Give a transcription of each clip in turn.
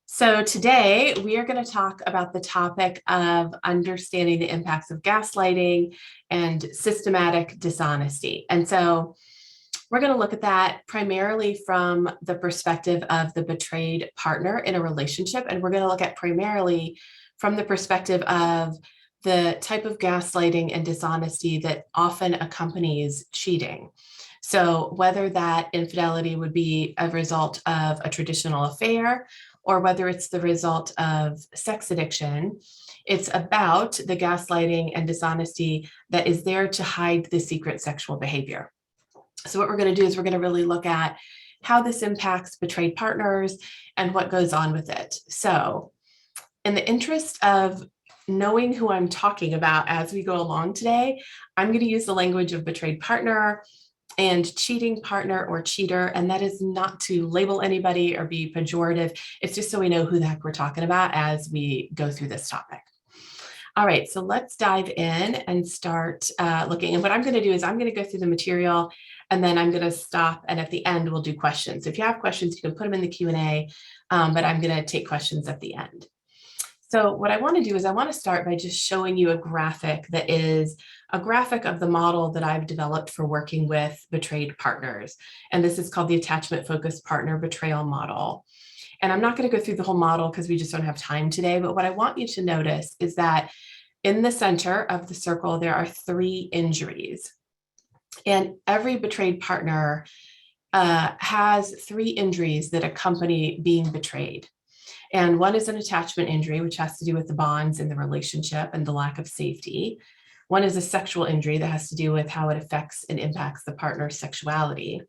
So today we are going to talk about the topic of understanding the impacts of gaslighting and systematic dishonesty. And so we're going to look at that primarily from the perspective of the betrayed partner in a relationship. And we're going to look at primarily from the perspective of the type of gaslighting and dishonesty that often accompanies cheating. So whether that infidelity would be a result of a traditional affair, or whether it's the result of sex addiction, it's about the gaslighting and dishonesty that is there to hide the secret sexual behavior. So what we're going to do is we're going to really look at how this impacts betrayed partners and what goes on with it. So in the interest of knowing who I'm talking about as we go along today, I'm going to use the language of betrayed partner and cheating partner or cheater. And that is not to label anybody or be pejorative. It's just so we know who the heck we're talking about as we go through this topic. All right, so let's dive in and start looking. And what I'm going to do is I'm going to go through the material and then I'm going to stop. And at the end, we'll do questions. If you have questions, you can put them in the Q&A, but I'm going to take questions at the end. So what I want to do is I want to start by just showing you a graphic that is a graphic of the model that I've developed for working with betrayed partners. And this is called the attachment focused partner betrayal model. And I'm not going to go through the whole model because we just don't have time today. But what I want you to notice is that in the center of the circle, there are 3 injuries. And every betrayed partner has 3 injuries that accompany being betrayed. And one is an attachment injury, which has to do with the bonds in the relationship and the lack of safety. One is a sexual injury that has to do with how it affects and impacts the partner's sexuality.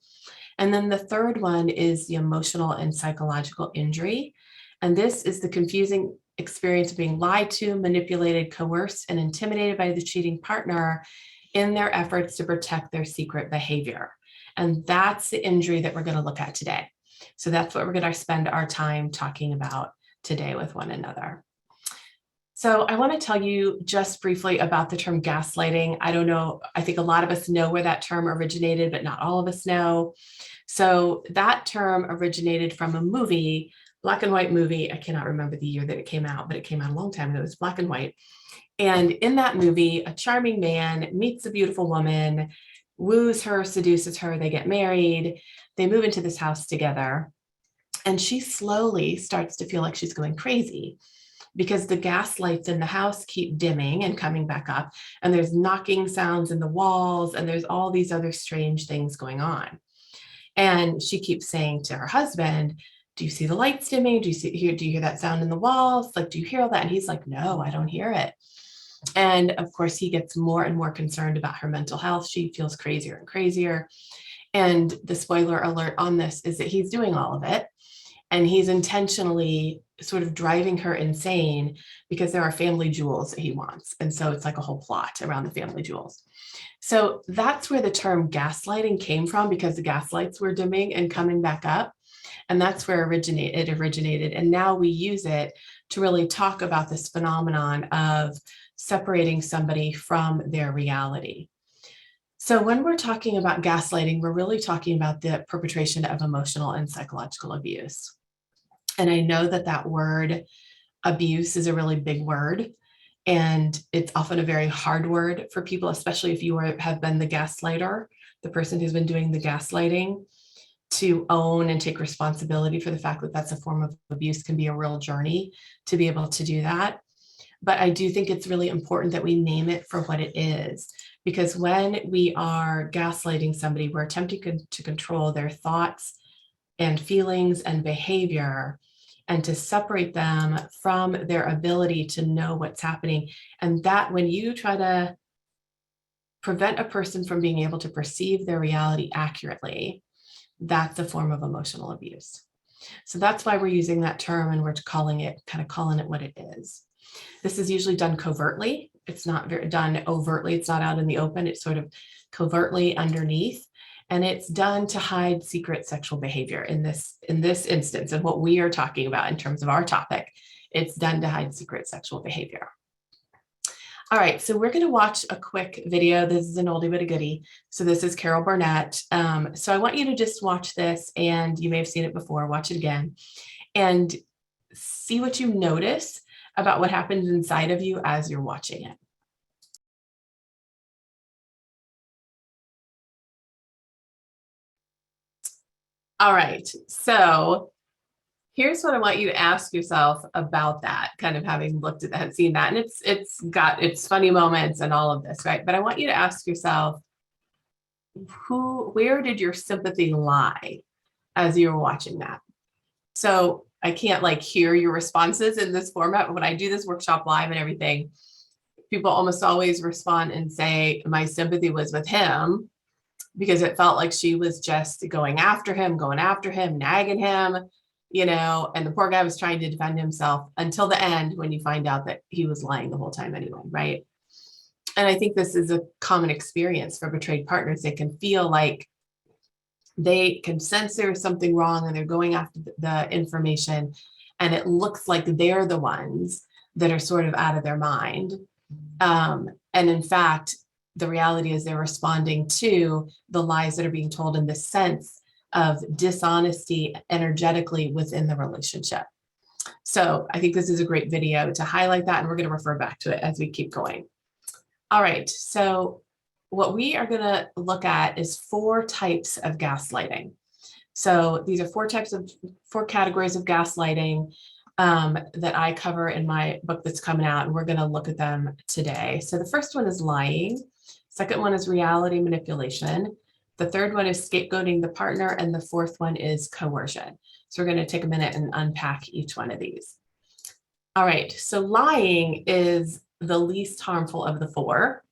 And then the third one is the emotional and psychological injury. And this is the confusing experience of being lied to, manipulated, coerced, and intimidated by the cheating partner in their efforts to protect their secret behavior. And that's the injury that we're going to look at today. So that's what we're going to spend our time talking about today with one another. So I want to tell you just briefly about the term gaslighting. I don't know, I think a lot of us know where that term originated, but not all of us know. So that term originated from a movie, black and white movie. I cannot remember the year that it came out, but it came out a long time ago. It was black and white. And in that movie, a charming man meets a beautiful woman, woos her, seduces her, they get married, they move into this house together, and she slowly starts to feel like she's going crazy because the gas lights in the house keep dimming and coming back up, and there's knocking sounds in the walls, and there's all these other strange things going on. And she keeps saying to her husband, do you see the lights dimming? Do you hear that sound in the walls? Like, do you hear all that? And he's like, no, I don't hear it. And of course, he gets more and more concerned about her mental health. She feels crazier and crazier. And the spoiler alert on this is that he's doing all of it. And he's intentionally sort of driving her insane because there are family jewels that he wants. And so it's like a whole plot around the family jewels. So that's where the term gaslighting came from, because the gas lights were dimming and coming back up. And that's where it originated. And now we use it to really talk about this phenomenon of separating somebody from their reality. So when we're talking about gaslighting, we're really talking about the perpetration of emotional and psychological abuse. And I know that that word abuse is a really big word, and it's often a very hard word for people, especially if you have been the gaslighter, the person who's been doing the gaslighting. To own and take responsibility for the fact that that's a form of abuse can be a real journey to be able to do that. But I do think it's really important that we name it for what it is, because when we are gaslighting somebody, we're attempting to control their thoughts and feelings and behavior, and to separate them from their ability to know what's happening. And that when you try to prevent a person from being able to perceive their reality accurately, that's a form of emotional abuse. So that's why we're using that term, and we're calling it what it is. This is usually done covertly. It's not done overtly. It's not out in the open. It's sort of covertly underneath. And it's done to hide secret sexual behavior in this instance. And what we are talking about in terms of our topic, it's done to hide secret sexual behavior. All right, so we're going to watch a quick video. This is an oldie but a goodie. So this is Carol Burnett. So I want you to just watch this, and you may have seen it before, watch it again, and see what you notice about what happens inside of you as you're watching it. All right, so here's what I want you to ask yourself about that, kind of having looked at that, seen that, and it's got its funny moments and all of this, right? But I want you to ask yourself, where did your sympathy lie as you were watching that? So I can't like hear your responses in this format, but when I do this workshop live and everything, people almost always respond and say, my sympathy was with him, because it felt like she was just going after him, nagging him, and the poor guy was trying to defend himself until the end when you find out that he was lying the whole time anyway, right? And I think this is a common experience for betrayed partners. They can feel like they can sense there's something wrong and they're going after the information, and it looks like they're the ones that are sort of out of their mind. And in fact, the reality is they're responding to the lies that are being told in the sense of dishonesty energetically within the relationship. So I think this is a great video to highlight that, and we're going to refer back to it as we keep going. All right, so what we are going to look at is 4 types of gaslighting. So these are 4 categories of gaslighting that I cover in my book that's coming out, and we're going to look at them today. So the first one is lying. Second one is reality manipulation. The third one is scapegoating the partner, and the fourth one is coercion. So we're going to take a minute and unpack each one of these. All right, so lying is the least harmful of the 4.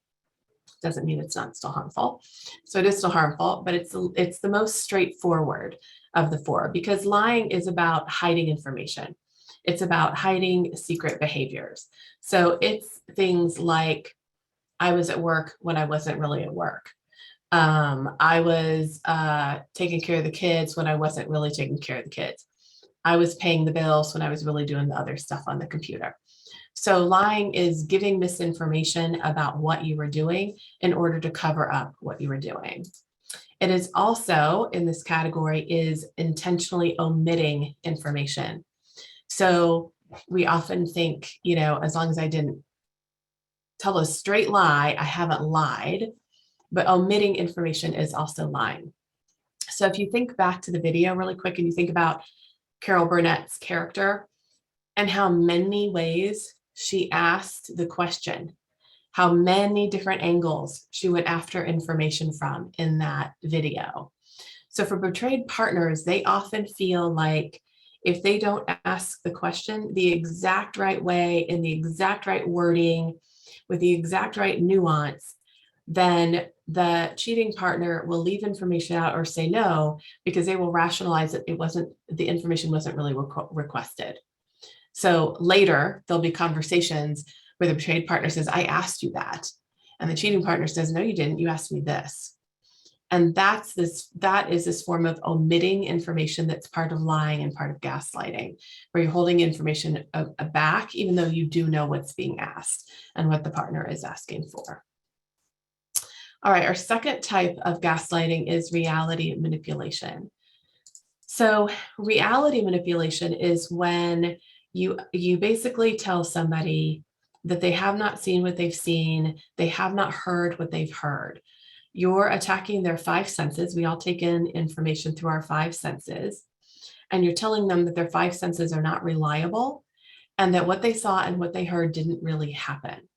Doesn't mean it's not still harmful. So it is still harmful, but it's the most straightforward of the 4, because lying is about hiding information. It's about hiding secret behaviors. So it's things like, I was at work when I wasn't really at work. I was taking care of the kids when I wasn't really taking care of the kids. I was paying the bills when I was really doing the other stuff on the computer. So lying is giving misinformation about what you were doing in order to cover up what you were doing. It is also, in this category, is intentionally omitting information. So we often think, as long as I didn't tell a straight lie, I haven't lied, but omitting information is also lying. So if you think back to the video really quick and you think about Carol Burnett's character and how many ways she asked the question, how many different angles she went after information from in that video. So for betrayed partners, they often feel like if they don't ask the question the exact right way, in the exact right wording, with the exact right nuance, then the cheating partner will leave information out or say no, because they will rationalize that the information wasn't really requested. So later there'll be conversations where the betrayed partner says, I asked you that. And the cheating partner says, no, you didn't. You asked me this. And that is this form of omitting information that's part of lying and part of gaslighting, where you're holding information back, even though you do know what's being asked and what the partner is asking for. All right, our second type of gaslighting is reality manipulation. So reality manipulation is when you basically tell somebody that they have not seen what they've seen, they have not heard what they've heard. You're attacking their 5 senses. We all take in information through our 5 senses. And you're telling them that their 5 senses are not reliable and that what they saw and what they heard didn't really happen.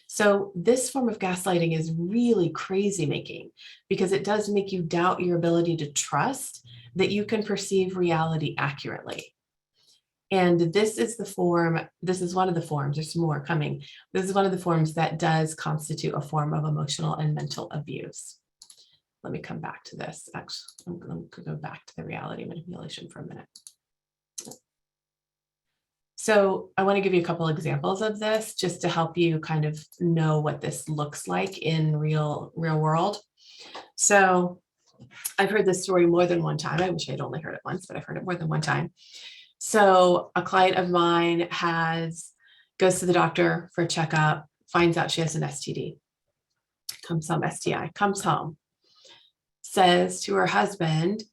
So this form of gaslighting is really crazy making, because it does make you doubt your ability to trust that you can perceive reality accurately. And this is one of the forms, there's more coming. This is one of the forms that does constitute a form of emotional and mental abuse. Let me come back to this. Actually, I'm going to go back to the reality manipulation for a minute. So I want to give you a couple examples of this just to help you kind of know what this looks like in real world. So I've heard this story more than one time. I wish I'd only heard it once, but I've heard it more than one time. So a client of mine goes to the doctor for a checkup, finds out she has an STD, comes home, says to her husband,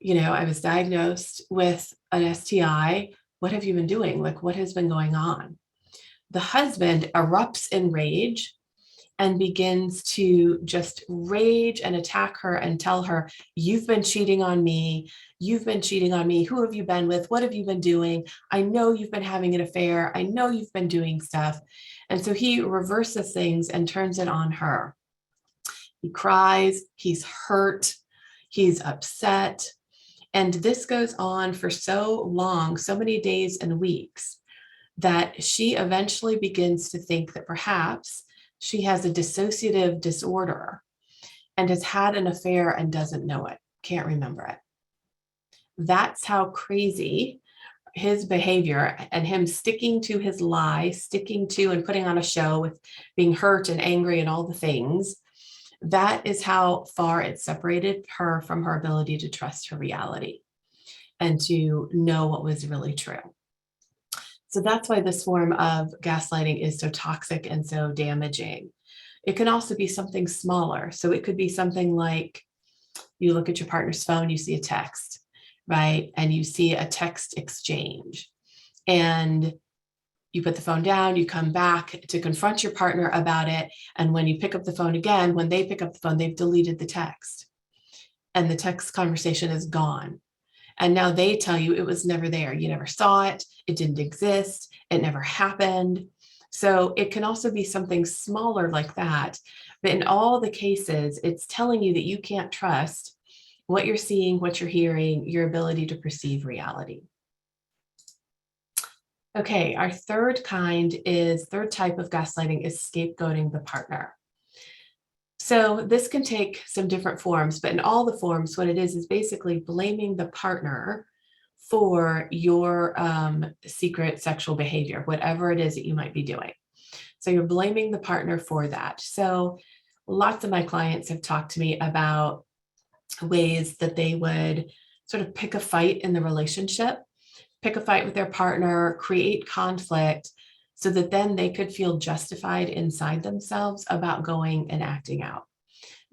I was diagnosed with an STI. What have you been doing? Like, what has been going on? The husband erupts in rage and begins to just rage and attack her and tell her, you've been cheating on me. You've been cheating on me. Who have you been with? What have you been doing? I know you've been having an affair. I know you've been doing stuff. And so he reverses things and turns it on her. He cries, he's hurt, he's upset. And this goes on for so long, so many days and weeks, that she eventually begins to think that perhaps she has a dissociative disorder and has had an affair and doesn't know it, can't remember it. That's how crazy his behavior and him sticking to his lie, sticking to and putting on a show with being hurt and angry and all the things. That is how far it separated her from her ability to trust her reality and to know what was really true. So that's why this form of gaslighting is so toxic and so damaging. It can also be something smaller. So it could be something like you look at your partner's phone, you see a text, right? And you see a text exchange. And you put the phone down, you come back to confront your partner about it. And when you pick up the phone again, when they pick up the phone, they've deleted the text. And the text conversation is gone. And now they tell you it was never there. You never saw it. It didn't exist. It never happened. So it can also be something smaller like that. But in all the cases, it's telling you that you can't trust what you're seeing, what you're hearing, your ability to perceive reality. Okay, our third type of gaslighting is scapegoating the partner. So this can take some different forms, but in all the forms, what it is basically blaming the partner for your secret sexual behavior, whatever it is that you might be doing. So you're blaming the partner for that. So lots of my clients have talked to me about ways that they would sort of pick a fight in the relationship, pick a fight with their partner, create conflict, so that then they could feel justified inside themselves about going and acting out,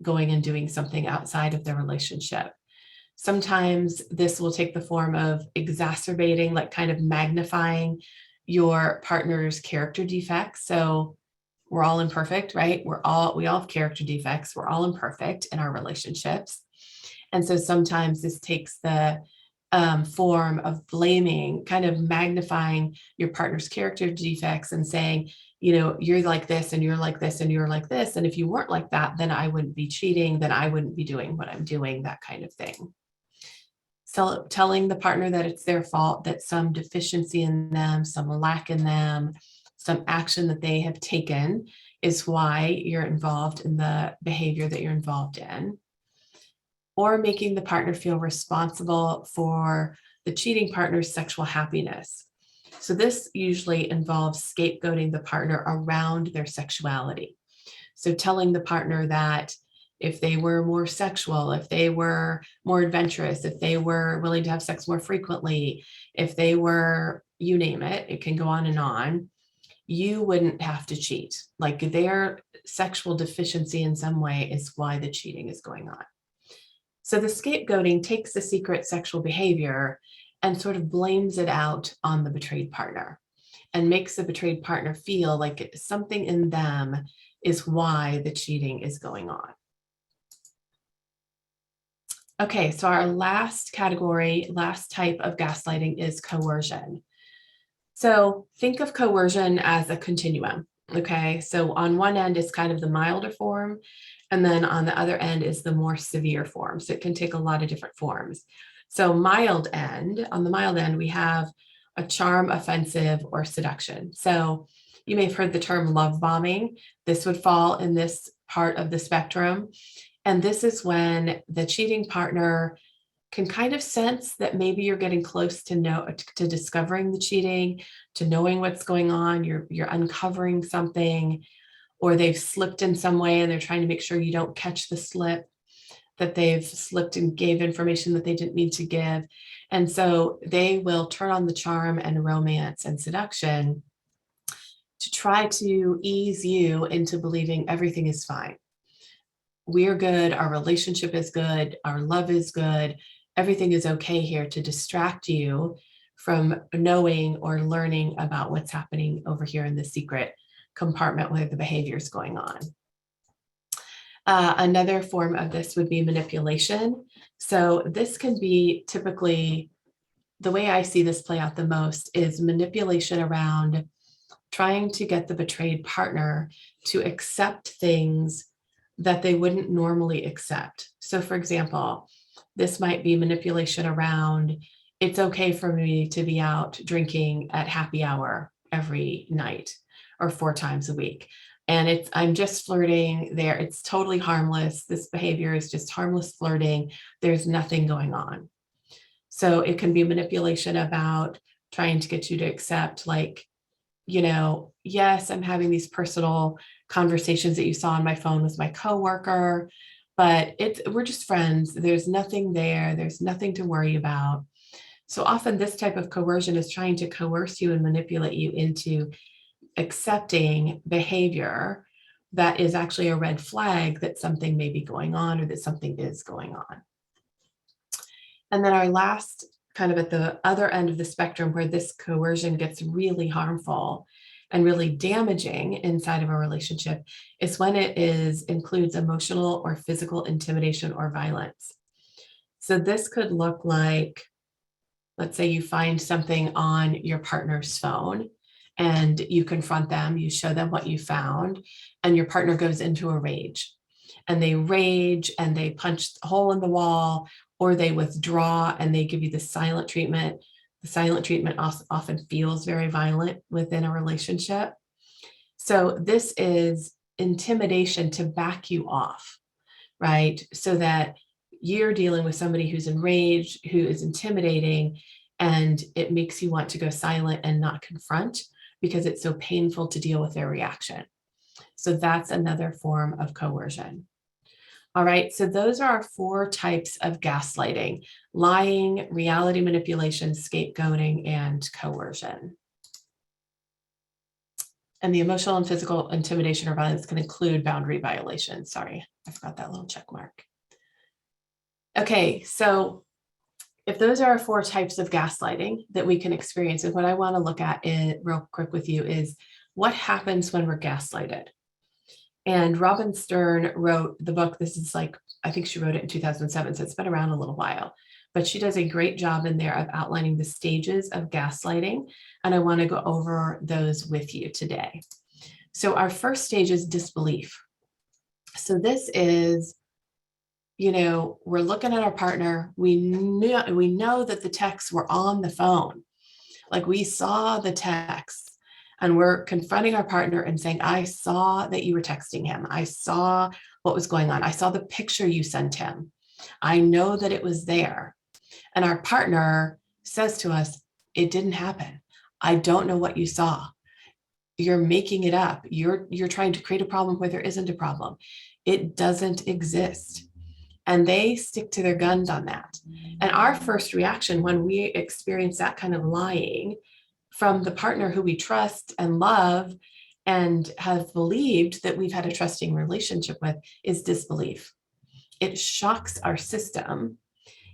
going and doing something outside of their relationship. Sometimes this will take the form of exacerbating, like kind of magnifying your partner's character defects. So we're all imperfect, right? We all have character defects. We're all imperfect in our relationships. And so sometimes this takes the form of blaming, kind of magnifying your partner's character defects and saying, you're like this and you're like this and you're like this. And if you weren't like that, then I wouldn't be cheating, then I wouldn't be doing what I'm doing, that kind of thing. So telling the partner that it's their fault, that some deficiency in them, some lack in them, some action that they have taken is why you're involved in the behavior that you're involved in. Or making the partner feel responsible for the cheating partner's sexual happiness. So this usually involves scapegoating the partner around their sexuality. So telling the partner that if they were more sexual, if they were more adventurous, if they were willing to have sex more frequently, if they were, you name it, it can go on, you wouldn't have to cheat. Like their sexual deficiency in some way is why the cheating is going on. So the scapegoating takes the secret sexual behavior and sort of blames it out on the betrayed partner and makes the betrayed partner feel like something in them is why the cheating is going on. Okay, so our last category, last type of gaslighting is coercion. So think of coercion as a continuum. Okay, so on one end is kind of the milder form, and then on the other end is the more severe form. So it can take a lot of different forms. So on the mild end, we have a charm, offensive, or seduction. So you may have heard the term love bombing. This would fall in this part of the spectrum. And this is when the cheating partner can kind of sense that maybe you're getting close to discovering the cheating, to knowing what's going on, you're uncovering something, or they've slipped in some way and they're trying to make sure you don't catch the slip, that they've slipped and gave information that they didn't need to give. And so they will turn on the charm and romance and seduction to try to ease you into believing everything is fine. We're good, our relationship is good, our love is good, everything is okay here, to distract you from knowing or learning about what's happening over here in the secret compartment where the behavior is going on. Another form of this would be manipulation. So this can be typically, the way I see this play out the most is manipulation around trying to get the betrayed partner to accept things that they wouldn't normally accept. So for example, this might be manipulation around, it's okay for me to be out drinking at happy hour every night or 4 times a week. And I'm just flirting there. It's totally harmless. This behavior is just harmless flirting. There's nothing going on. So it can be manipulation about trying to get you to accept, like, yes, I'm having these personal conversations that you saw on my phone with my coworker, but we're just friends. There's nothing there. There's nothing to worry about. So often this type of coercion is trying to coerce you and manipulate you into accepting behavior that is actually a red flag that something may be going on or that something is going on. And then our last, kind of at the other end of the spectrum where this coercion gets really harmful and really damaging inside of a relationship, is when it includes emotional or physical intimidation or violence. So this could look like, let's say you find something on your partner's phone and you confront them, you show them what you found, and your partner goes into a rage. And they rage and they punch a hole in the wall, or they withdraw and they give you the silent treatment. The silent treatment often feels very violent within a relationship. So this is intimidation to back you off, right? So that you're dealing with somebody who's enraged, who is intimidating, and it makes you want to go silent and not confront because it's so painful to deal with their reaction. So that's another form of coercion. All right, so those are our 4 types of gaslighting: lying, reality manipulation, scapegoating, and coercion. And the emotional and physical intimidation or violence can include boundary violations. Sorry, I forgot that little check mark. Okay, so if those are our 4 types of gaslighting that we can experience, and what I want to look at real quick with you is what happens when we're gaslighted. And Robin Stern wrote the book. This is like, I think she wrote it in 2007, so it's been around a little while. But she does a great job in there of outlining the stages of gaslighting. And I want to go over those with you today. So our first stage is disbelief. So this is, we're looking at our partner. We know that the texts were on the phone. Like, we saw the text. And we're confronting our partner and saying, I saw that you were texting him. I saw what was going on. I saw the picture you sent him. I know that it was there. And our partner says to us, it didn't happen. I don't know what you saw. You're making it up. You're trying to create a problem where there isn't a problem. It doesn't exist. And they stick to their guns on that. And our first reaction when we experience that kind of lying from the partner who we trust and love and have believed that we've had a trusting relationship with is disbelief. It shocks our system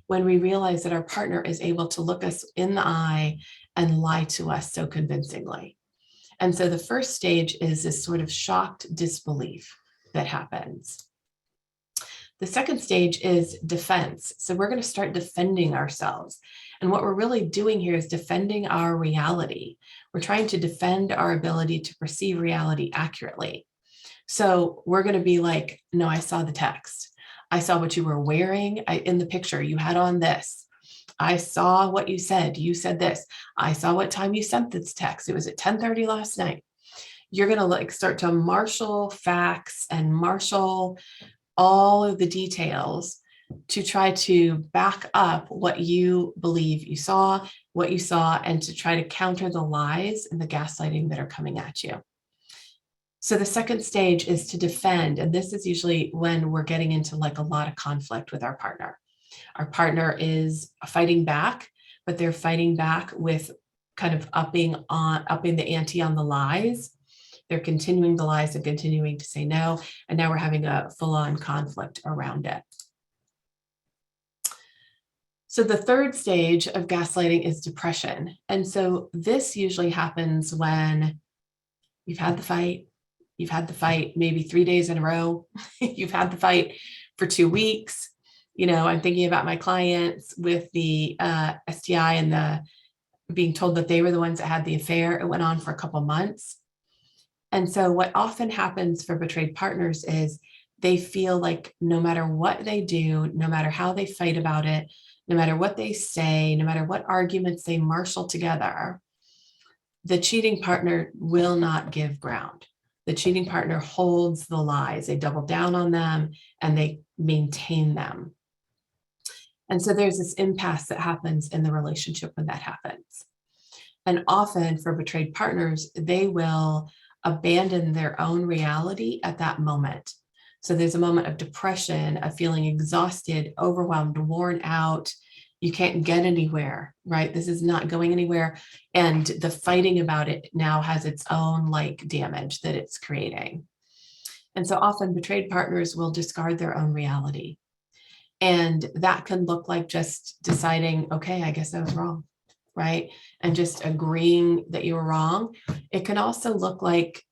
when we realize that our partner is able to look us in the eye and lie to us so convincingly. And so the first stage is this sort of shocked disbelief that happens. The second stage is defense. So we're going to start defending ourselves. And what we're really doing here is defending our reality. We're trying to defend our ability to perceive reality accurately. So we're going to be like, no, I saw the text. I saw what you were wearing in the picture. You had on this. I saw what you said. You said this. I saw what time you sent this text. It was at 10:30 last night. You're going to start to marshal facts and marshal all of the details to try to back up what you believe you saw, and to try to counter the lies and the gaslighting that are coming at you. So the second stage is to defend. And this is usually when we're getting into like a lot of conflict with our partner. Our partner is fighting back, but they're fighting back with kind of upping the ante on the lies. They're continuing the lies and continuing to say no. And now we're having a full-on conflict around it. So the third stage of gaslighting is depression. And so this usually happens when you've had the fight maybe 3 days in a row. You've had the fight for 2 weeks. I'm thinking about my clients with the STI and the being told that they were the ones that had the affair. It went on for a couple months. And so what often happens for betrayed partners is they feel like no matter what they do, no matter how they fight about it, no matter what they say, no matter what arguments they marshal together, the cheating partner will not give ground. The cheating partner holds the lies. They double down on them and they maintain them. And so there's this impasse that happens in the relationship when that happens. And often for betrayed partners, they will abandon their own reality at that moment. So there's a moment of depression, of feeling exhausted, overwhelmed, worn out. You can't get anywhere, right? This is not going anywhere. And the fighting about it now has its own damage that it's creating. And so often betrayed partners will discard their own reality. And that can look like just deciding, okay, I guess I was wrong, right? And just agreeing that you were wrong. It can also look like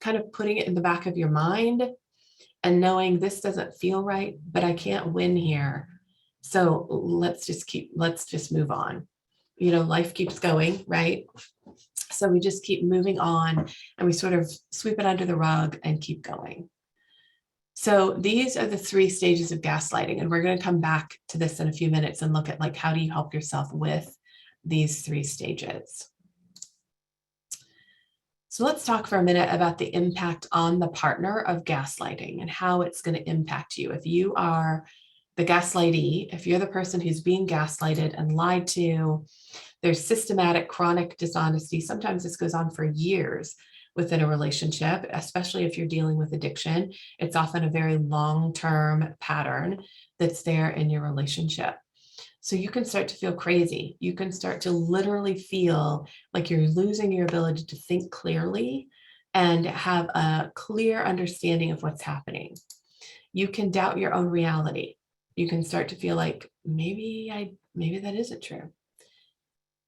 kind of putting it in the back of your mind and knowing this doesn't feel right, but I can't win here. So let's just move on. Life keeps going, right? So we just keep moving on and we sort of sweep it under the rug and keep going. So these are the 3 stages of gaslighting. And we're going to come back to this in a few minutes and look at how do you help yourself with these 3 stages. So let's talk for a minute about the impact on the partner of gaslighting and how it's going to impact you. If you are the gaslightee, if you're the person who's being gaslighted and lied to, there's systematic chronic dishonesty. Sometimes this goes on for years within a relationship, especially if you're dealing with addiction. It's often a very long-term pattern that's there in your relationship. So you can start to feel crazy. You can start to literally feel like you're losing your ability to think clearly and have a clear understanding of what's happening. You can doubt your own reality. You can start to feel like maybe that isn't true.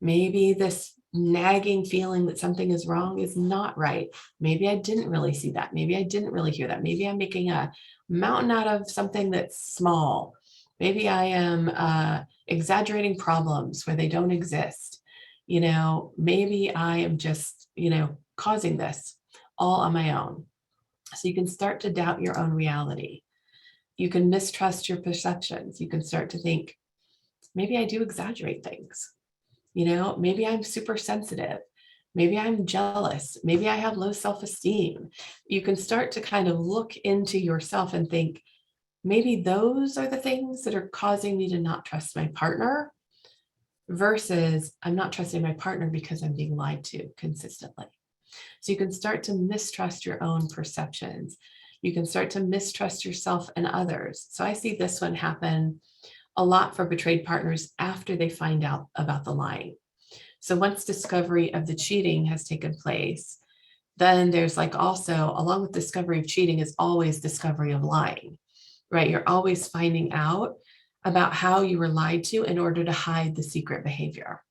Maybe this nagging feeling that something is wrong is not right. Maybe I didn't really see that. Maybe I didn't really hear that. Maybe I'm making a mountain out of something that's small. Maybe I am exaggerating problems where they don't exist. Maybe I am just, causing this all on my own. So you can start to doubt your own reality. You can mistrust your perceptions. You can start to think, maybe I do exaggerate things. Maybe I'm super sensitive. Maybe I'm jealous. Maybe I have low self-esteem. You can start to kind of look into yourself and think, maybe those are the things that are causing me to not trust my partner versus I'm not trusting my partner because I'm being lied to consistently. So you can start to mistrust your own perceptions. You can start to mistrust yourself and others. So I see this one happen a lot for betrayed partners after they find out about the lying. So once discovery of the cheating has taken place, then there's also, along with discovery of cheating is always discovery of lying, right? You're always finding out about how you were lied to in order to hide the secret behavior.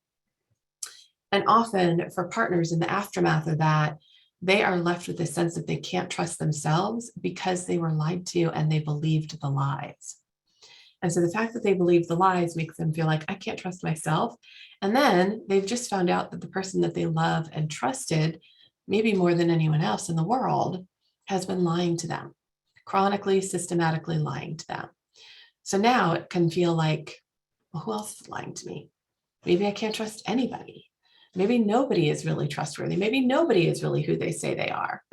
And often for partners in the aftermath of that, they are left with a sense that they can't trust themselves because they were lied to and they believed the lies. And so the fact that they believe the lies makes them feel like, I can't trust myself. And then they've just found out that the person that they love and trusted, maybe more than anyone else in the world, has been lying to them, chronically, systematically lying to them. So now it can feel like, well, who else is lying to me? Maybe I can't trust anybody. Maybe nobody is really trustworthy. Maybe nobody is really who they say they are.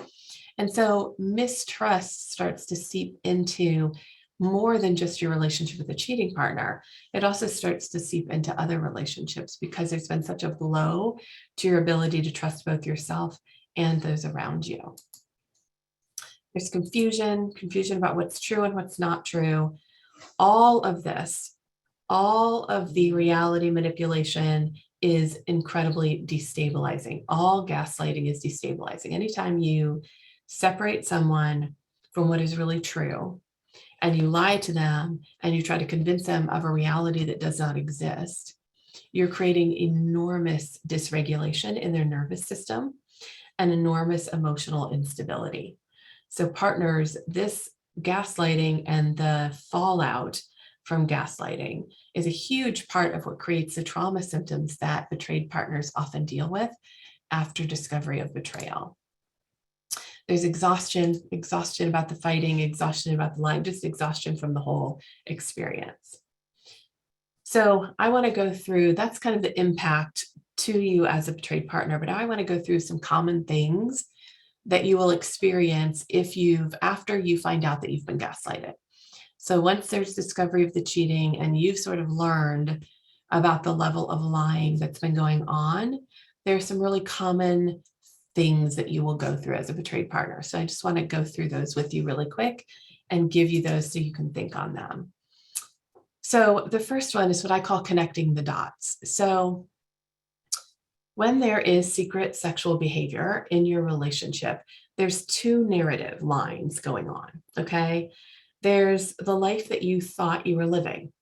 And so mistrust starts to seep into more than just your relationship with a cheating partner. It also starts to seep into other relationships because there's been such a blow to your ability to trust both yourself and those around you. There's confusion about what's true and what's not true. All of this, all of the reality manipulation is incredibly destabilizing. All gaslighting is destabilizing. Anytime you separate someone from what is really true, and you lie to them and you try to convince them of a reality that does not exist, you're creating enormous dysregulation in their nervous system and enormous emotional instability. So partners, this gaslighting and the fallout from gaslighting is a huge part of what creates the trauma symptoms that betrayed partners often deal with after discovery of betrayal. There's exhaustion about the fighting, exhaustion about the lying, just exhaustion from the whole experience. So I want to go through, that's kind of the impact to you as a betrayed partner, but now I want to go through some common things that you will experience after you find out that you've been gaslighted. So once there's discovery of the cheating and you've sort of learned about the level of lying that's been going on, there's some really common things that you will go through as a betrayed partner. So I just want to go through those with you really quick and give you those so you can think on them. So the first one is what I call connecting the dots. So when there is secret sexual behavior in your relationship, there's two narrative lines going on, okay? There's the life that you thought you were living.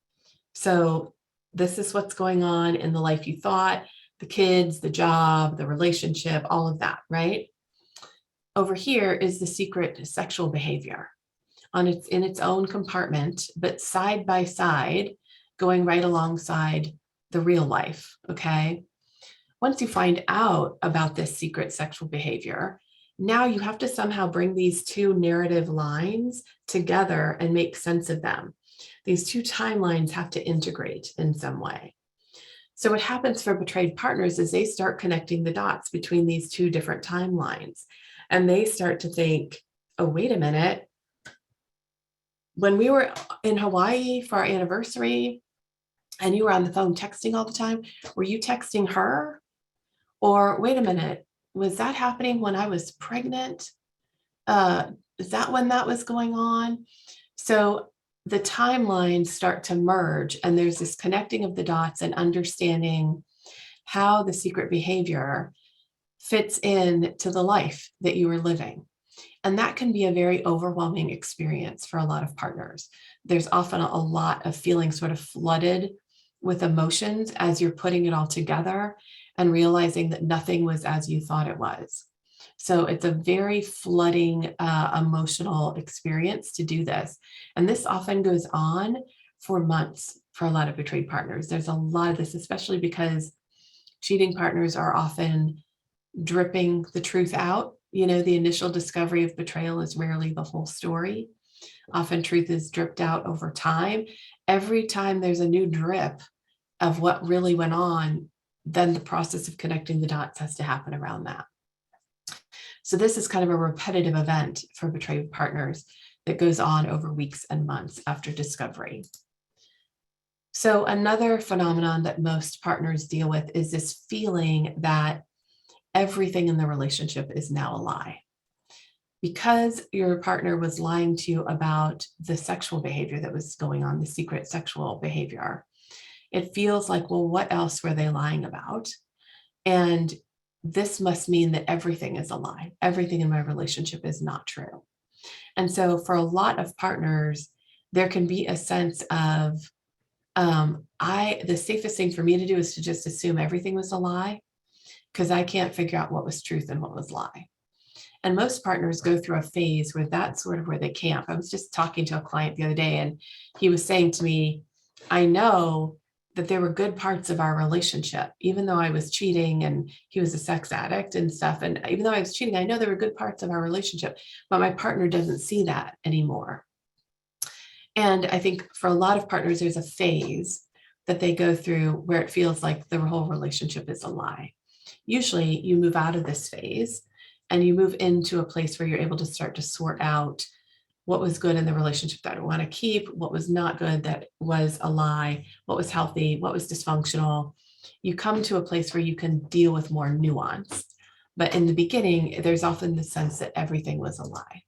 So this is what's going on in the life you thought, the kids, the job, the relationship, all of that, right? Over here is the secret sexual behavior in its own compartment, but side by side, going right alongside the real life, okay? Once you find out about this secret sexual behavior, now you have to somehow bring these two narrative lines together and make sense of them. These two timelines have to integrate in some way. So what happens for betrayed partners is they start connecting the dots between these two different timelines. And they start to think, oh, wait a minute. When we were in Hawaii for our anniversary and you were on the phone texting all the time, were you texting her? Or wait a minute, was that happening when I was pregnant? Is that when that was going on? So the timelines start to merge and there's this connecting of the dots and understanding how the secret behavior fits in to the life that you were living. And that can be a very overwhelming experience for a lot of partners. There's often a lot of feeling sort of flooded with emotions as you're putting it all together and realizing that nothing was as you thought it was. So it's a very flooding emotional experience to do this. And this often goes on for months for a lot of betrayed partners. There's a lot of this, especially because cheating partners are often dripping the truth out. You know, the initial discovery of betrayal is rarely the whole story. Often truth is dripped out over time. Every time there's a new drip of what really went on, then the process of connecting the dots has to happen around that. So this is kind of a repetitive event for betrayed partners that goes on over weeks and months after discovery. So another phenomenon that most partners deal with is this feeling that everything in the relationship is now a lie. Because your partner was lying to you about the sexual behavior that was going on, the secret sexual behavior, it feels like, well, what else were they lying about? And this must mean that everything is a lie. Everything in my relationship is not true. And so for a lot of partners, there can be a sense of, the safest thing for me to do is to just assume everything was a lie because I can't figure out what was truth and what was lie. And most partners go through a phase where that's sort of where they camp. I was just talking to a client the other day and he was saying to me, I know that there were good parts of our relationship, even though I was cheating and he was a sex addict and stuff. And even though I was cheating, I know there were good parts of our relationship, but my partner doesn't see that anymore. And I think for a lot of partners, there's a phase that they go through where it feels like the whole relationship is a lie. Usually you move out of this phase and you move into a place where you're able to start to sort out what was good in the relationship that I want to keep, what was not good, that was a lie, what was healthy, what was dysfunctional. You come to a place where you can deal with more nuance. But in the beginning, there's often the sense that everything was a lie.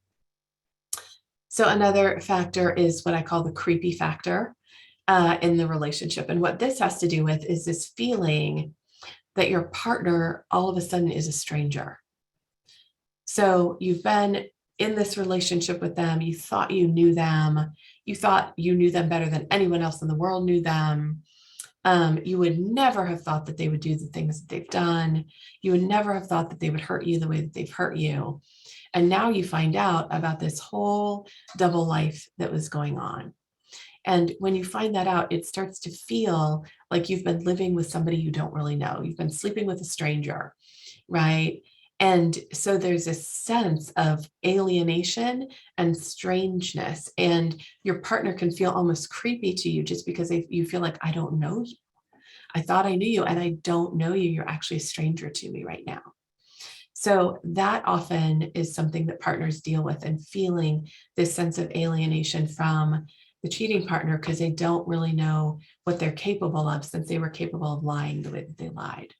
So another factor is what I call the creepy factor in the relationship. And what this has to do with is this feeling that your partner all of a sudden is a stranger. So you've been in this relationship with them, you thought you knew them, You thought you knew them better than anyone else in the world knew them. You would never have thought that they would do the things that they've done. You would never have thought that they would hurt you the way that they've hurt you. And now you find out about this whole double life that was going on. And when you find that out, it starts to feel like you've been living with somebody you don't really know. You've been sleeping with a stranger, right? And so there's a sense of alienation and strangeness, and your partner can feel almost creepy to you just because you feel like, I don't know you. I thought I knew you and I don't know you. You're actually a stranger to me right now. So that often is something that partners deal with, and feeling this sense of alienation from the cheating partner because they don't really know what they're capable of, since they were capable of lying the way that they lied.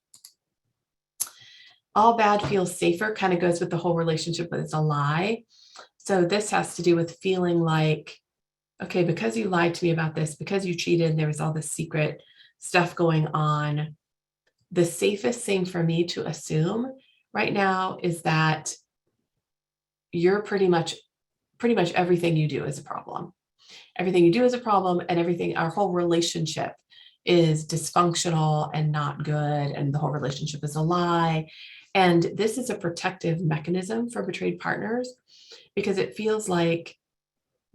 All bad feels safer kind of goes with the whole relationship, but it's a lie. So this has to do with feeling like, okay, because you lied to me about this, because you cheated, there was all this secret stuff going on. The safest thing for me to assume right now is that you're pretty much everything you do is a problem. Everything you do is a problem, and our whole relationship is dysfunctional and not good, and the whole relationship is a lie. And this is a protective mechanism for betrayed partners, because it feels like,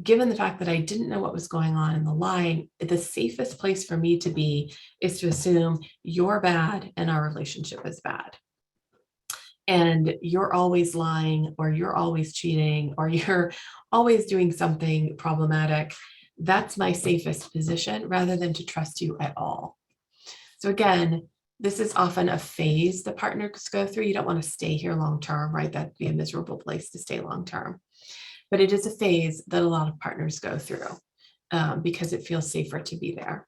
given the fact that I didn't know what was going on in the lying, the safest place for me to be is to assume you're bad and our relationship is bad. And you're always lying, or you're always cheating, or you're always doing something problematic. That's my safest position, rather than to trust you at all. So again, this is often a phase that partners go through. You don't want to stay here long term, right? That'd be a miserable place to stay long term. But it is a phase that a lot of partners go through because it feels safer to be there.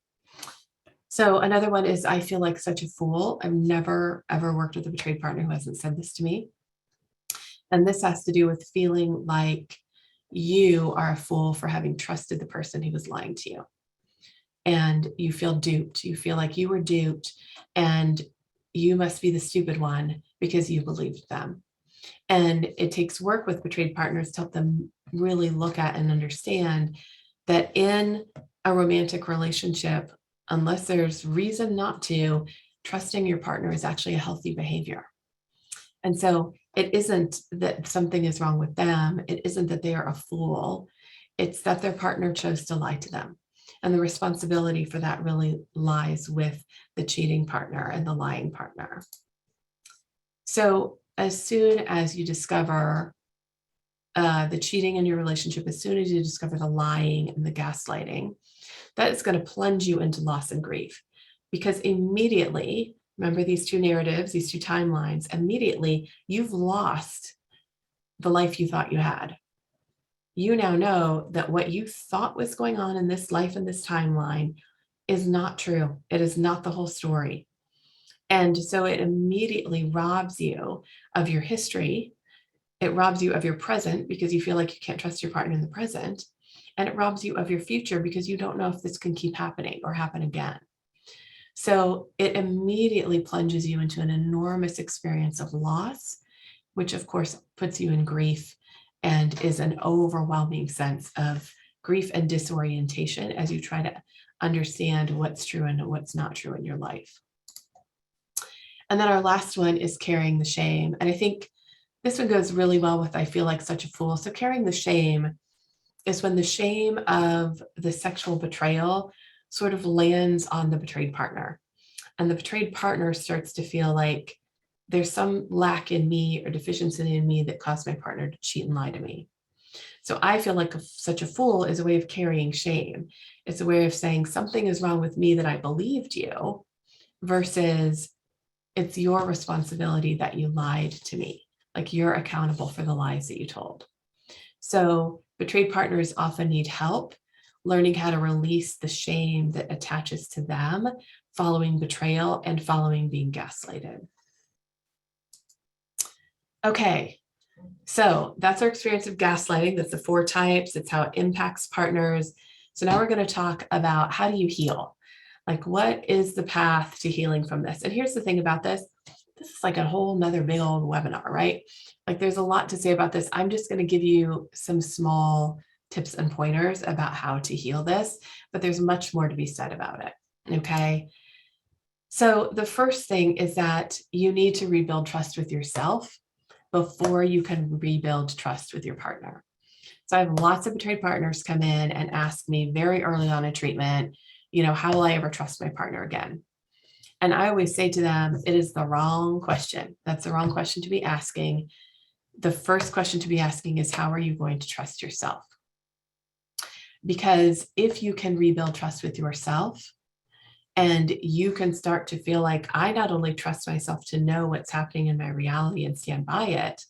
So another one is, I feel like such a fool. I've never, ever worked with a betrayed partner who hasn't said this to me. And this has to do with feeling like you are a fool for having trusted the person who was lying to you. And you feel duped. You feel like you were duped, and you must be the stupid one because you believed them. And it takes work with betrayed partners to help them really look at and understand that in a romantic relationship, unless there's reason not to, trusting your partner is actually a healthy behavior. And so it isn't that something is wrong with them. It isn't that they are a fool. It's that their partner chose to lie to them. And the responsibility for that really lies with the cheating partner and the lying partner. So as soon as you discover the cheating in your relationship, as soon as you discover the lying and the gaslighting, that is going to plunge you into loss and grief, because immediately, remember these two narratives, these two timelines, immediately you've lost the life you thought you had. You now know that what you thought was going on in this life and this timeline is not true. It is not the whole story. And so it immediately robs you of your history. It robs you of your present because you feel like you can't trust your partner in the present. And it robs you of your future because you don't know if this can keep happening or happen again. So it immediately plunges you into an enormous experience of loss, which of course puts you in grief and is an overwhelming sense of grief and disorientation as you try to understand what's true and what's not true in your life. And then our last one is carrying the shame. And I think this one goes really well with, I feel like such a fool. So carrying the shame is when the shame of the sexual betrayal sort of lands on the betrayed partner. And the betrayed partner starts to feel like there's some lack in me or deficiency in me that caused my partner to cheat and lie to me. So I feel like such a fool is a way of carrying shame. It's a way of saying something is wrong with me that I believed you, versus it's your responsibility that you lied to me. Like you're accountable for the lies that you told. So betrayed partners often need help learning how to release the shame that attaches to them following betrayal and following being gaslighted. Okay, so that's our experience of gaslighting. That's the 4 types. It's how it impacts partners. So now we're going to talk about, how do you heal? Like, what is the path to healing from this? And here's the thing about this. This is like a whole nother big old webinar, right? Like there's a lot to say about this. I'm just going to give you some small tips and pointers about how to heal this, but there's much more to be said about it. Okay. So the first thing is that you need to rebuild trust with yourself before you can rebuild trust with your partner. So I have lots of betrayed partners come in and ask me very early on in treatment, how will I ever trust my partner again? And I always say to them, it is the wrong question. That's the wrong question to be asking. The first question to be asking is, how are you going to trust yourself? Because if you can rebuild trust with yourself, and you can start to feel like, I not only trust myself to know what's happening in my reality and stand by it,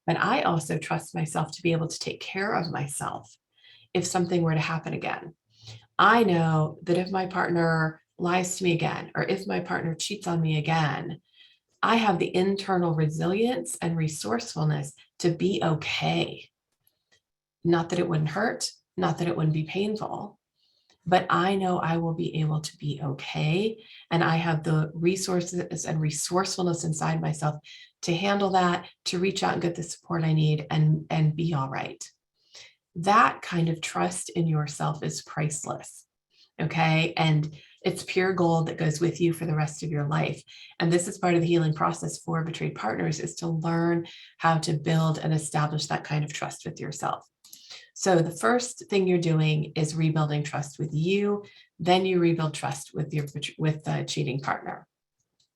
but I also trust myself to be able to take care of myself if something were to happen again. I know that if my partner lies to me again, or if my partner cheats on me again, I have the internal resilience and resourcefulness to be okay. Not that it wouldn't hurt, not that it wouldn't be painful, but I know I will be able to be okay. And I have the resources and resourcefulness inside myself to handle that, to reach out and get the support I need and be all right. That kind of trust in yourself is priceless. Okay. And it's pure gold that goes with you for the rest of your life. And this is part of the healing process for betrayed partners, is to learn how to build and establish that kind of trust with yourself. So the first thing you're doing is rebuilding trust with you. Then you rebuild trust with the cheating partner,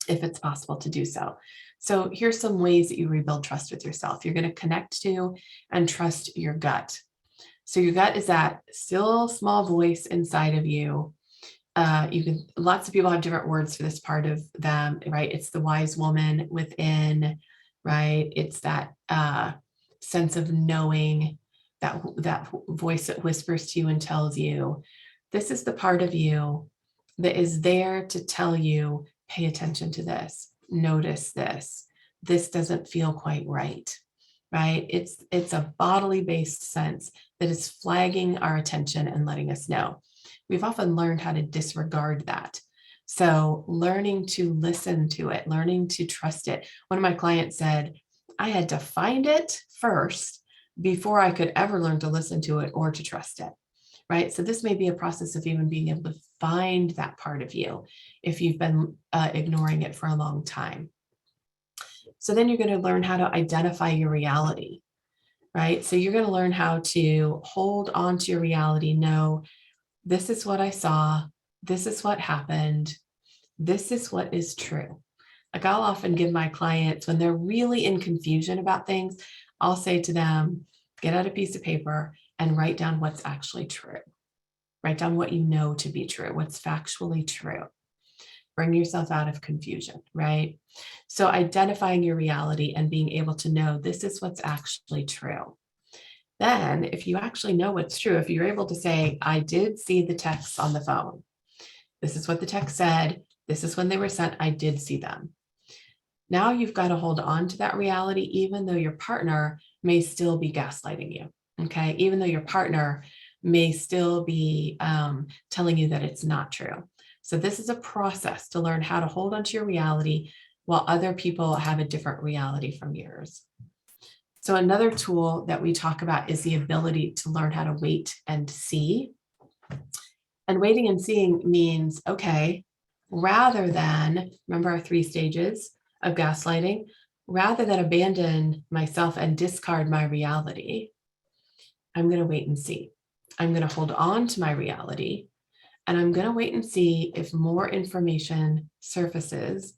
if it's possible to do so. So here's some ways that you rebuild trust with yourself. You're going to connect to and trust your gut. So your gut is that still small voice inside of you. Lots of people have different words for this part of them, right? It's the wise woman within, right? It's that sense of knowing, that voice that whispers to you and tells you, this is the part of you that is there to tell you, pay attention to this, notice this doesn't feel quite right, right? It's a bodily based sense that is flagging our attention and letting us know. We've often learned how to disregard that. So learning to listen to it, learning to trust it. One of my clients said, I had to find it first before I could ever learn to listen to it or to trust it, right? So this may be a process of even being able to find that part of you if you've been ignoring it for a long time. So then you're going to learn how to identify your reality, right? So you're going to learn how to hold on to your reality, know, this is what I saw, this is what happened, this is what is true. Like I'll often give my clients, when they're really in confusion about things, I'll say to them, get out a piece of paper and write down what's actually true. Write down what you know to be true, what's factually true. Bring yourself out of confusion, right? So identifying your reality and being able to know this is what's actually true. Then if you actually know what's true, if you're able to say, I did see the texts on the phone. This is what the text said. This is when they were sent. I did see them. Now you've got to hold on to that reality, even though your partner may still be gaslighting you. Okay. Even though your partner may still be telling you that it's not true. So this is a process to learn how to hold onto your reality while other people have a different reality from yours. So another tool that we talk about is the ability to learn how to wait and see. And waiting and seeing means, okay, rather than, remember our 3 stages of gaslighting, rather than abandon myself and discard my reality, I'm going to wait and see. I'm going to hold on to my reality, and I'm going to wait and see if more information surfaces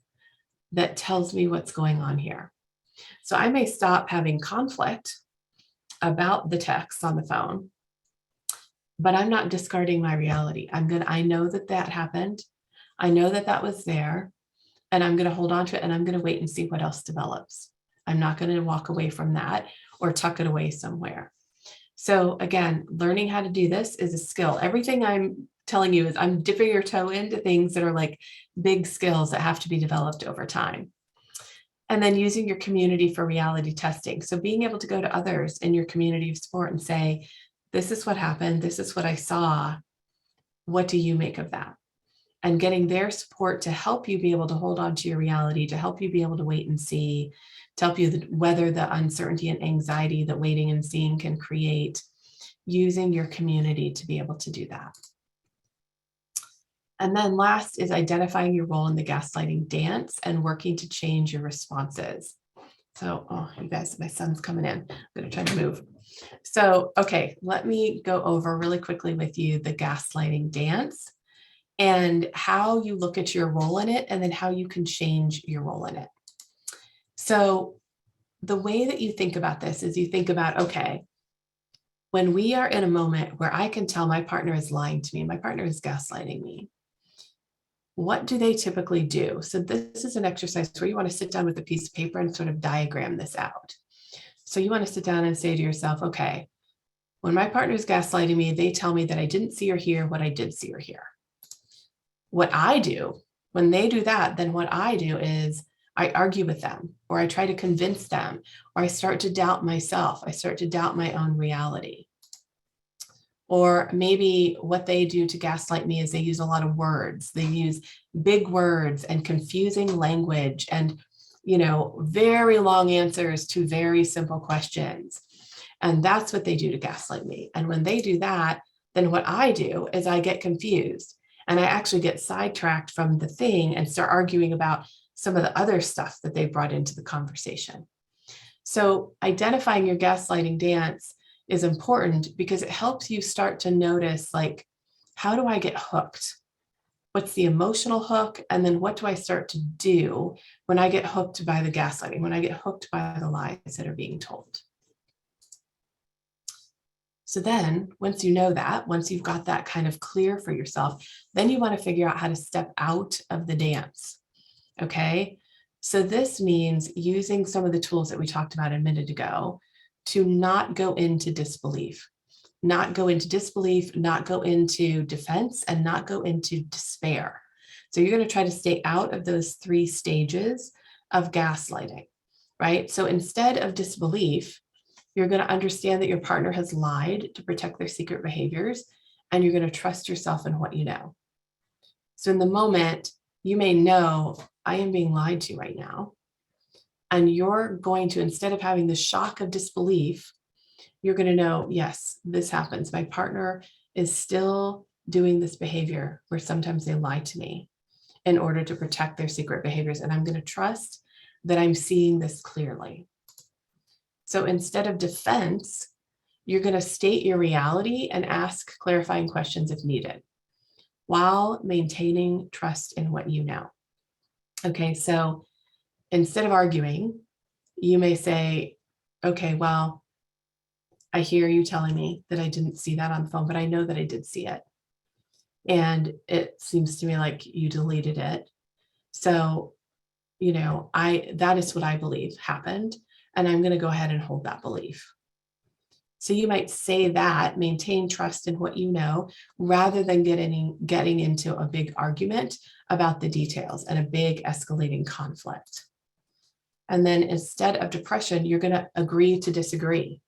that tells me what's going on here. So I may stop having conflict about the text on the phone, but I'm not discarding my reality. I know that happened. I know that was there, and I'm going to hold on to it, and I'm going to wait and see what else develops. I'm not going to walk away from that or tuck it away somewhere. So again, learning how to do this is a skill. Everything I'm telling you is I'm dipping your toe into things that are like big skills that have to be developed over time. And then using your community for reality testing. So being able to go to others in your community of support and say, this is what happened. This is what I saw. What do you make of that? And getting their support to help you be able to hold on to your reality, to help you be able to wait and see, to help you weather the uncertainty and anxiety that waiting and seeing can create, using your community to be able to do that. And then last is identifying your role in the gaslighting dance and working to change your responses. So, oh, you guys, my son's coming in. I'm going to try to move. So, okay, let me go over really quickly with you the gaslighting dance and how you look at your role in it, and then how you can change your role in it. So the way that you think about this is you think about, okay, when we are in a moment where I can tell my partner is lying to me, my partner is gaslighting me, what do they typically do? So this is an exercise where you want to sit down with a piece of paper and sort of diagram this out. So you want to sit down and say to yourself, okay, when my partner is gaslighting me, they tell me that I didn't see or hear what I did see or hear. What I do when they do that, then what I do is I argue with them, or I try to convince them, or I start to doubt myself. I start to doubt my own reality. Or maybe what they do to gaslight me is they use a lot of words. They use big words and confusing language and, very long answers to very simple questions. And that's what they do to gaslight me. And when they do that, then what I do is I get confused and I actually get sidetracked from the thing and start arguing about some of the other stuff that they brought into the conversation. So identifying your gaslighting dance is important because it helps you start to notice, like, how do I get hooked? What's the emotional hook? And then what do I start to do when I get hooked by the gaslighting, when I get hooked by the lies that are being told? So then once you know that, once you've got that kind of clear for yourself, then you want to figure out how to step out of the dance. Okay. So this means using some of the tools that we talked about a minute ago to not go into disbelief, not go into defense, and not go into despair. So you're going to try to stay out of those 3 stages of gaslighting, right? So instead of disbelief, you're going to understand that your partner has lied to protect their secret behaviors, and you're going to trust yourself in what you know. So in the moment, you may know, I am being lied to right now. And you're going to, instead of having the shock of disbelief, you're going to know, yes, this happens. My partner is still doing this behavior where sometimes they lie to me in order to protect their secret behaviors. And I'm going to trust that I'm seeing this clearly. So instead of defense, you're going to state your reality and ask clarifying questions if needed, while maintaining trust in what you know. Okay, so instead of arguing, you may say, okay, well, I hear you telling me that I didn't see that on the phone, but I know that I did see it. And it seems to me like you deleted it. So, that is what I believe happened. And I'm going to go ahead and hold that belief. So you might say that, maintain trust in what you know, rather than getting into a big argument about the details and a big escalating conflict. And then instead of depression, you're going to agree to disagree.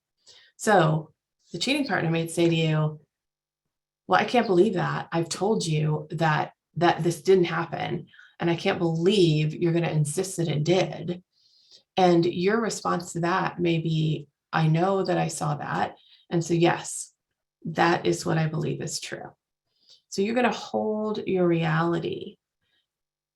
So the cheating partner might say to you, well, I can't believe that. I've told you that this didn't happen. And I can't believe you're going to insist that it did. And your response to that may be, I know that I saw that. And so, yes, that is what I believe is true. So you're going to hold your reality,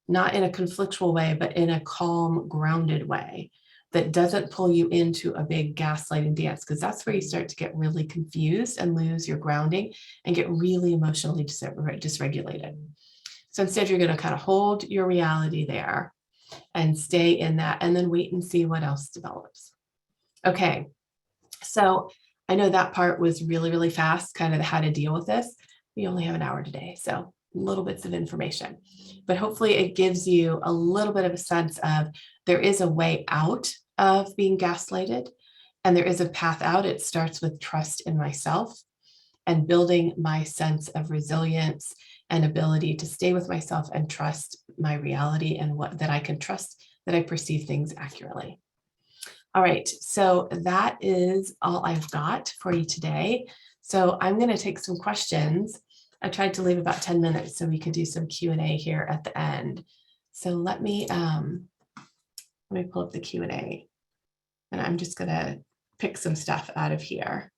not in a conflictual way, but in a calm, grounded way that doesn't pull you into a big gaslighting dance, because that's where you start to get really confused and lose your grounding and get really emotionally dysregulated. So instead, you're going to kind of hold your reality there and stay in that, and then wait and see what else develops. Okay, so I know that part was really, really fast, kind of how to deal with this. We only have an hour today, so little bits of information, but hopefully it gives you a little bit of a sense of there is a way out of being gaslighted, and there is a path out. It starts with trust in myself and building my sense of resilience and ability to stay with myself and trust my reality, and that I can trust that I perceive things accurately. All right, so that is all I've got for you today. So I'm going to take some questions. I tried to leave about 10 minutes so we could do some Q&A here at the end. So let me pull up the Q&A, and I'm just going to pick some stuff out of here.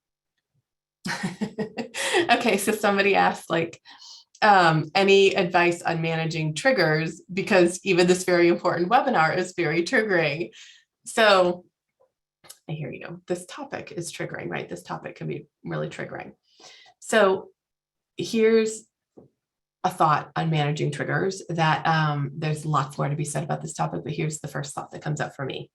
Okay, so somebody asked like, any advice on managing triggers, because even this very important webinar is very triggering. So I hear you. This topic is triggering, right? This topic can be really triggering. So here's a thought on managing triggers that there's lots more to be said about this topic, but here's the first thought that comes up for me.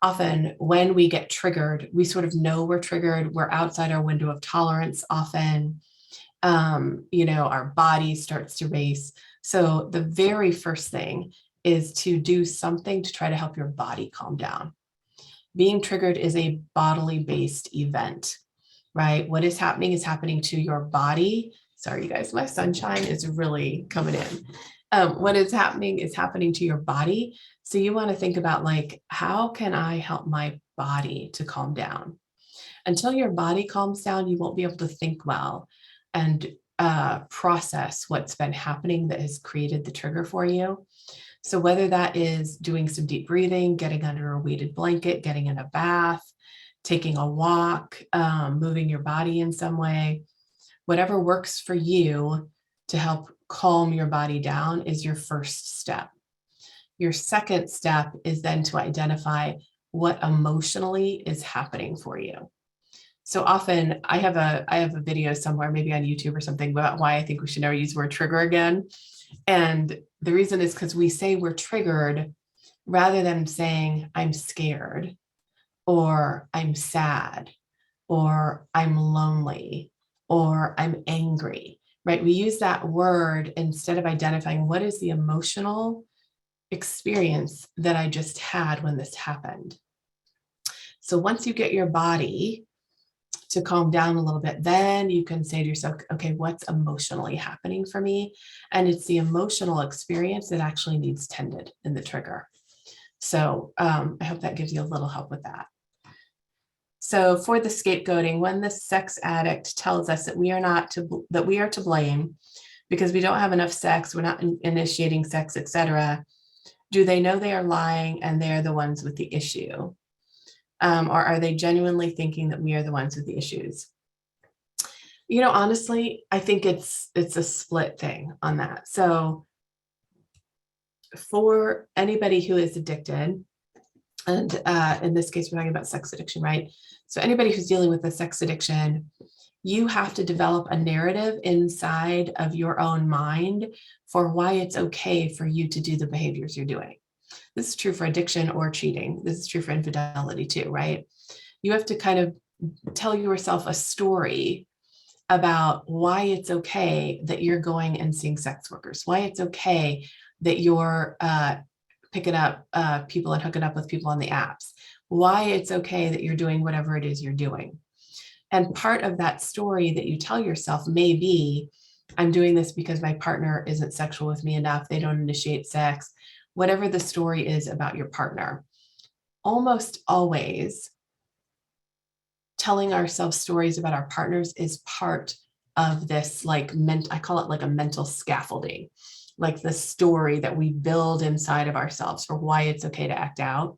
Often when we get triggered, we sort of know we're triggered. We're outside our window of tolerance often. Our body starts to race. So the very first thing is to do something to try to help your body calm down. Being triggered is a bodily based event, right? What is happening to your body. Sorry, you guys, my sunshine is really coming in. What is happening to your body. So you want to think about like, how can I help my body to calm down? Until your body calms down, you won't be able to think well and process what's been happening that has created the trigger for you. So whether that is doing some deep breathing, getting under a weighted blanket, getting in a bath, taking a walk, moving your body in some way, whatever works for you to help calm your body down is your first step. Your second step is then to identify what emotionally is happening for you. So often I have a video somewhere, maybe on YouTube or something, about why I think we should never use the word trigger again. And the reason is because we say we're triggered rather than saying I'm scared or I'm sad or I'm lonely or I'm angry, right? We use that word instead of identifying what is the emotional experience that I just had when this happened. So once you get your body to calm down a little bit, then you can say to yourself, okay, what's emotionally happening for me? And it's the emotional experience that actually needs tended in the trigger. So I hope that gives you a little help with that. So for the scapegoating, when the sex addict tells us that we are to blame because we don't have enough sex, we're not initiating sex, etc., do they know they are lying and they're the ones with the issue? Or are they genuinely thinking that we are the ones with the issues? Honestly, I think it's a split thing on that. So for anybody who is addicted, and in this case, we're talking about sex addiction, right? So anybody who's dealing with a sex addiction, you have to develop a narrative inside of your own mind for why it's okay for you to do the behaviors you're doing. This is true for addiction or cheating. This is true for infidelity too, right? You have to kind of tell yourself a story about why it's okay that you're going and seeing sex workers, why it's okay that you're picking up people and hooking up with people on the apps, why it's okay that you're doing whatever it is you're doing. And part of that story that you tell yourself may be, I'm doing this because my partner isn't sexual with me enough, they don't initiate sex, whatever the story is about your partner. Almost always, telling ourselves stories about our partners is part of this, like, I call it like a mental scaffolding, like the story that we build inside of ourselves for why it's okay to act out.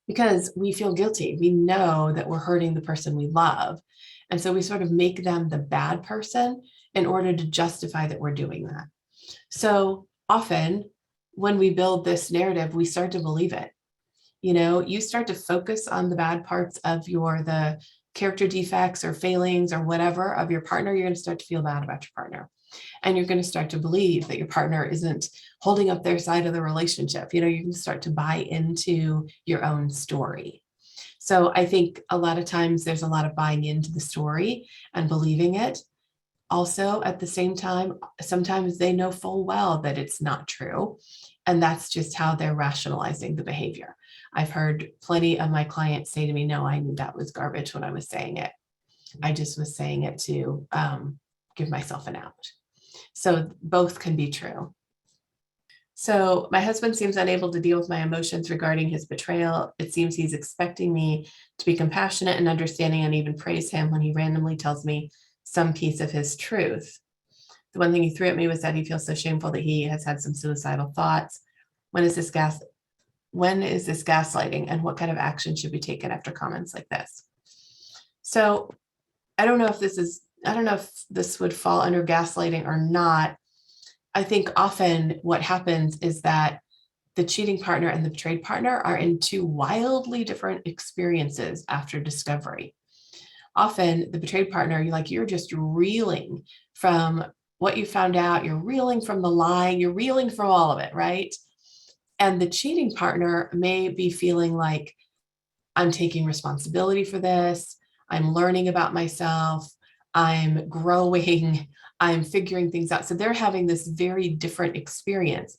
Because we feel guilty. We know that we're hurting the person we love. And so we sort of make them the bad person in order to justify that we're doing that. So often when we build this narrative, we start to believe it. You start to focus on the bad parts of the character defects or failings or whatever of your partner, you're going to start to feel bad about your partner. And you're going to start to believe that your partner isn't holding up their side of the relationship. You can start to buy into your own story. So I think a lot of times there's a lot of buying into the story and believing it. Also, at the same time, sometimes they know full well that it's not true. And that's just how they're rationalizing the behavior. I've heard plenty of my clients say to me, no, I knew that was garbage when I was saying it. I just was saying it to give myself an out. So both can be true. So my husband seems unable to deal with my emotions regarding his betrayal. It seems he's expecting me to be compassionate and understanding and even praise him when he randomly tells me some piece of his truth. The one thing he threw at me was that he feels so shameful that he has had some suicidal thoughts. When is this gaslighting, and what kind of action should be taken after comments like this? So I don't know if this would fall under gaslighting or not. I think often what happens is that the cheating partner and the betrayed partner are in two wildly different experiences after discovery. Often the betrayed partner, you're just reeling from what you found out, you're reeling from the lying, you're reeling from all of it, right? And the cheating partner may be feeling like, I'm taking responsibility for this, I'm learning about myself, I'm growing, I'm figuring things out. So they're having this very different experience.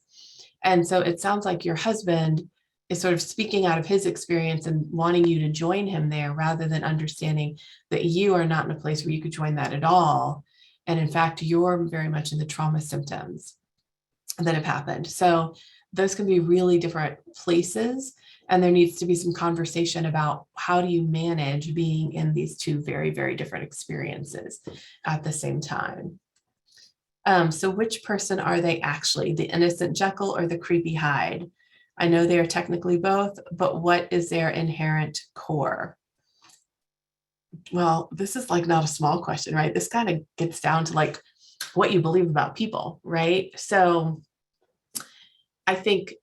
And so it sounds like your husband is sort of speaking out of his experience and wanting you to join him there rather than understanding that you are not in a place where you could join that at all. And in fact, you're very much in the trauma symptoms that have happened. So those can be really different places. And there needs to be some conversation about how do you manage being in these two very, very different experiences at the same time. So which person are they actually, the innocent Jekyll or the creepy Hyde? I know they are technically both, but what is their inherent core? Well, this is like not a small question, right? This kind of gets down to like what you believe about people, right? So I think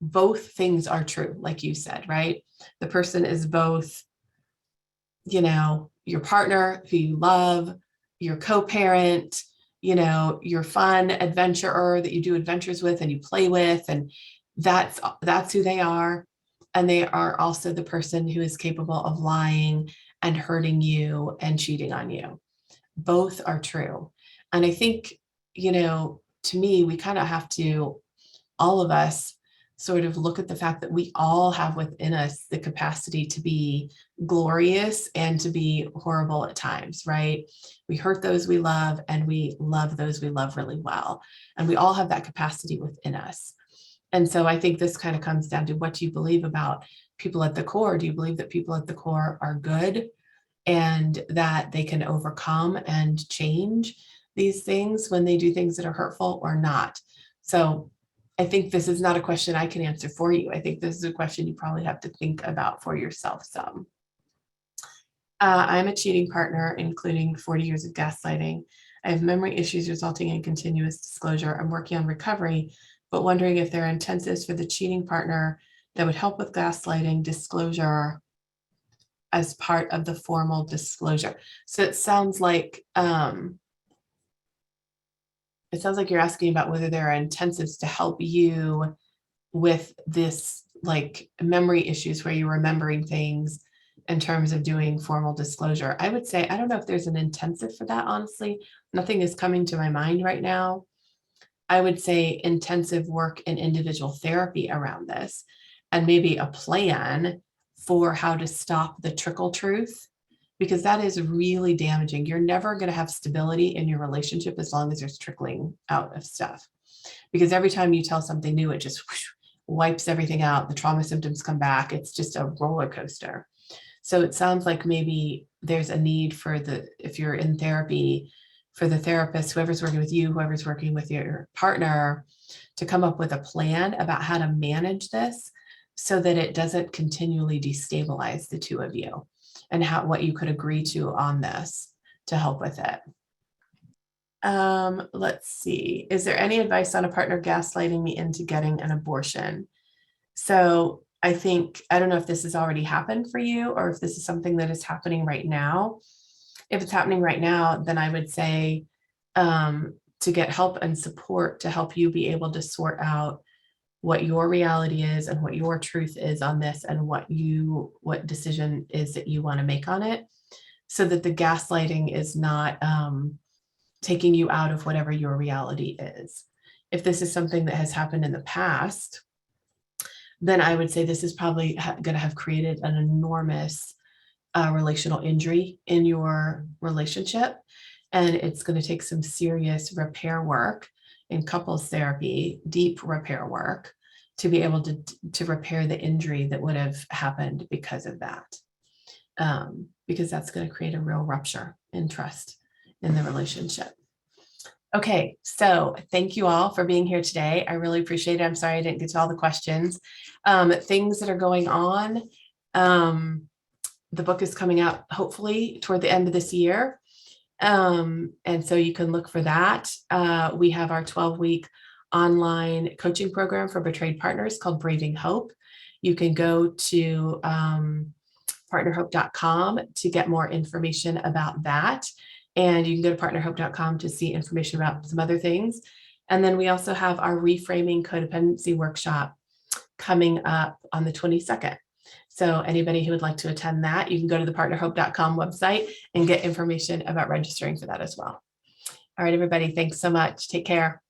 both things are true, like you said, right? The person is both, your partner who you love, your co-parent, your fun adventurer that you do adventures with and you play with, and that's who they are. And they are also the person who is capable of lying and hurting you and cheating on you. Both are true. And I think, to me, we kind of have to, all of us, sort of look at the fact that we all have within us the capacity to be glorious and to be horrible at times, right? We hurt those we love and we love those we love really well. And we all have that capacity within us. And so I think this kind of comes down to what you believe about people at the core. Do you believe that people at the core are good and that they can overcome and change these things when they do things that are hurtful or not? So I think this is not a question I can answer for you. I think this is a question you probably have to think about for yourself some. I'm a cheating partner, including 40 years of gaslighting. I have memory issues resulting in continuous disclosure. I'm working on recovery, but wondering if there are intensives for the cheating partner that would help with gaslighting disclosure as part of the formal disclosure. So it sounds like you're asking about whether there are intensives to help you with this, like memory issues where you're remembering things in terms of doing formal disclosure. I would say, I don't know if there's an intensive for that, honestly. Nothing is coming to my mind right now. I would say intensive work in individual therapy around this, and maybe a plan for how to stop the trickle truth, because that is really damaging. You're never going to have stability in your relationship as long as there's trickling out of stuff, because every time you tell something new, it just wipes everything out. The trauma symptoms come back. It's just a roller coaster. So it sounds like maybe there's a need for if you're in therapy, for the therapist, whoever's working with you, whoever's working with your partner, to come up with a plan about how to manage this so that it doesn't continually destabilize the two of you, and what you could agree to on this to help with it. Let's see. Is there any advice on a partner gaslighting me into getting an abortion? So I don't know if this has already happened for you or if this is something that is happening right now. If it's happening right now, then I would say to get help and support to help you be able to sort out what your reality is and what your truth is on this, and what decision is that you want to make on it, so that the gaslighting is not taking you out of whatever your reality is. If this is something that has happened in the past, then I would say this is probably going to have created an enormous relational injury in your relationship. And it's going to take some serious repair work in couples therapy, deep repair work, to be able to repair the injury that would have happened because of that. Because that's going to create a real rupture in trust in the relationship. Okay, so thank you all for being here today. I really appreciate it. I'm sorry I didn't get to all the questions. Things that are going on. the book is coming out hopefully toward the end of this year. And so you can look for that. We have our 12-week online coaching program for betrayed partners called Braving Hope. You can go to partnerhope.com to get more information about that. And you can go to partnerhope.com to see information about some other things. And then we also have our Reframing Codependency workshop coming up on the 22nd. So anybody who would like to attend that, you can go to the partnerhope.com website and get information about registering for that as well. All right, everybody, thanks so much. Take care.